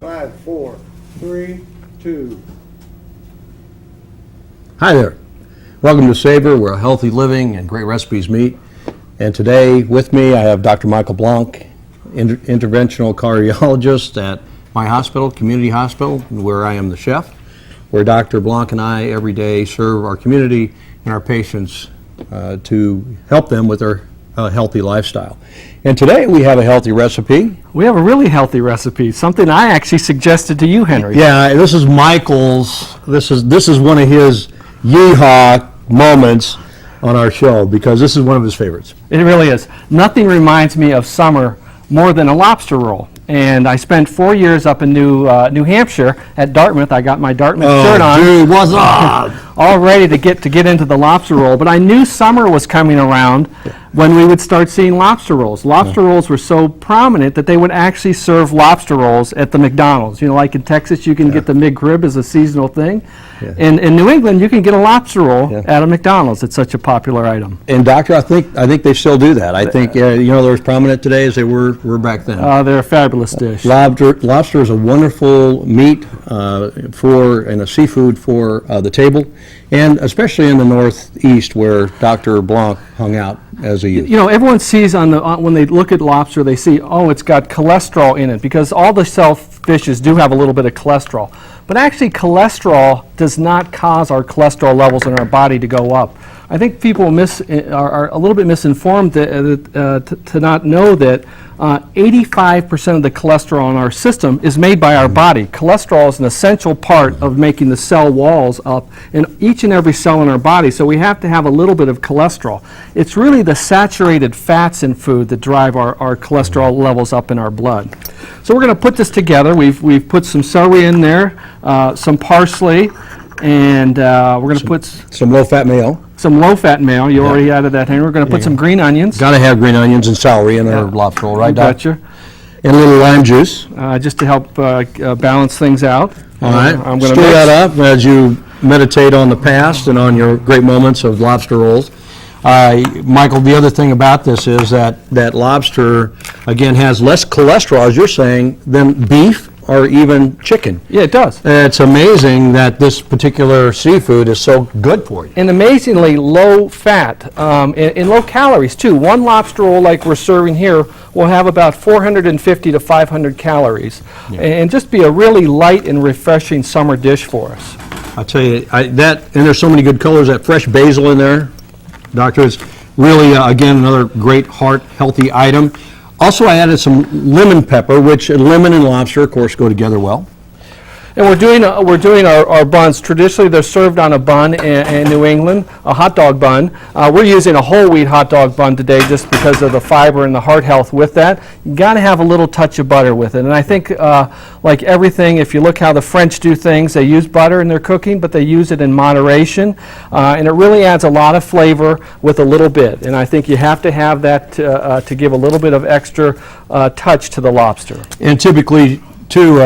5, 4, 3, 2. Hi there. Welcome to SAVOR, where healthy living and great recipes meet. And today with me I have Dr. Michael Blanc, interventional cardiologist at my hospital, Community Hospital, where I am the chef, where Dr. Blanc and I every day serve our community and our patients to help them with their healthy lifestyle. And today we have a healthy recipe. We have a really healthy recipe, something I actually suggested to you, Henry. Yeah, this is Michael's, this is one of his yeehaw moments on our show because this is one of his favorites. It really is. Nothing reminds me of summer more than a lobster roll. And I spent 4 years up in New Hampshire at Dartmouth. I got my Dartmouth shirt on. Dude, what's up? All ready to get into the lobster roll. But I knew summer was coming around when we would start seeing lobster rolls. Lobster rolls were so prominent that they would actually serve lobster rolls at the McDonald's. You know, like in Texas, you can get the McRib as a seasonal thing. Yeah. In New England, you can get a lobster roll at a McDonald's. It's such a popular item. And Doctor, I think they still do that. I think they're as prominent today as they were back then. They're a fabulous dish. Lobster is a wonderful meat and a seafood for the table, and especially in the Northeast where Dr. Blanc hung out as a youth. You know, everyone sees when they look at lobster, they see, oh, it's got cholesterol in it, because all the shellfishes do have a little bit of cholesterol. But actually, cholesterol does not cause our cholesterol levels in our body to go up. I think people are a little bit misinformed to not know that 85% of the cholesterol in our system is made by our body. Cholesterol is an essential part of making the cell walls up in each and every cell in our body, so we have to have a little bit of cholesterol. It's really the saturated fats in food that drive our cholesterol levels up in our blood. So we're going to put this together. We've put some celery in there, some parsley, and we're going to put some low-fat mayo. Some low-fat mayo. You already added that, Henry. We're going to put some green onions. Got to have green onions and celery in our lobster roll, right, Doc? Gotcha. And a little lime juice. Just to help balance things out. All right. I'm going to stir that up as you meditate on the past and on your great moments of lobster rolls. Michael, the other thing about this is that lobster, again, has less cholesterol, as you're saying, than beef or even chicken. Yeah, it does. It's amazing that this particular seafood is so good for you. And amazingly low fat and low calories, too. One lobster roll like we're serving here will have about 450 to 500 calories and just be a really light and refreshing summer dish for us. I'll tell you, and there's so many good colors. That fresh basil in there, Doctor, is really, again, another great heart-healthy item. Also, I added some lemon pepper, which lemon and lobster, of course, go together well. And we're doing our buns. Traditionally, they're served on a bun in New England, a hot dog bun. We're using a whole wheat hot dog bun today just because of the fiber and the heart health with that. You got to have a little touch of butter with it. And I think, like everything, if you look how the French do things, they use butter in their cooking, but they use it in moderation. And it really adds a lot of flavor with a little bit. And I think you have to have that to give a little bit of extra touch to the lobster. And typically, too,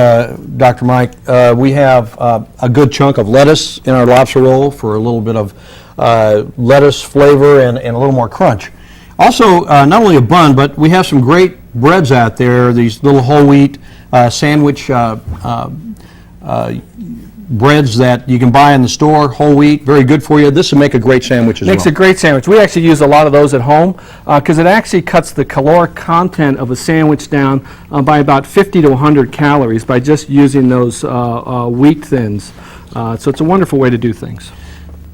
Dr. Mike, we have a good chunk of lettuce in our lobster roll for a little bit of lettuce flavor and a little more crunch. Also, not only a bun, but we have some great breads out there, these little whole wheat sandwich breads that you can buy in the store, whole wheat, very good for you. This will make a great sandwich as well. Makes a great sandwich. We actually use a lot of those at home because it actually cuts the caloric content of a sandwich down by about 50 to 100 calories by just using those wheat thins. So it's a wonderful way to do things.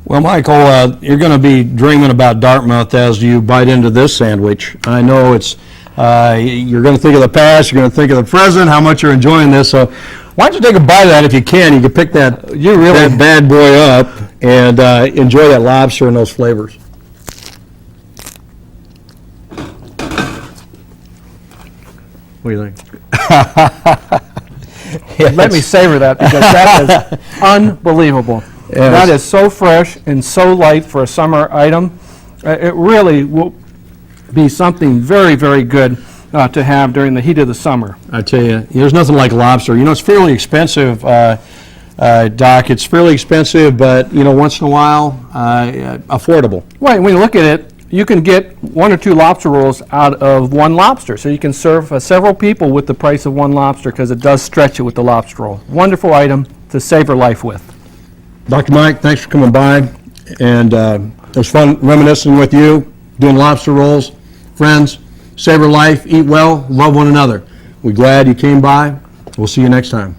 Well, Michael, you're going to be dreaming about Dartmouth as you bite into this sandwich. I know you're going to think of the past, you're going to think of the present, how much you're enjoying this. So why don't you take a bite of that if you can? You can pick that bad boy up and enjoy that lobster and those flavors. What do you think? Yes. Let me savor that because that is unbelievable. Yes. That is so fresh and so light for a summer item. It really will be something very, very good to have during the heat of the summer. I tell you, there's nothing like lobster. You know, it's fairly expensive, Doc. It's fairly expensive, but, once in a while, affordable. Right, when you look at it, you can get 1 or 2 lobster rolls out of 1 lobster. So you can serve several people with the price of 1 lobster because it does stretch it with the lobster roll. Wonderful item to savor life with. Dr. Mike, thanks for coming by, and it was fun reminiscing with you, doing lobster rolls. Friends, savor life, eat well, love one another. We're glad you came by. We'll see you next time.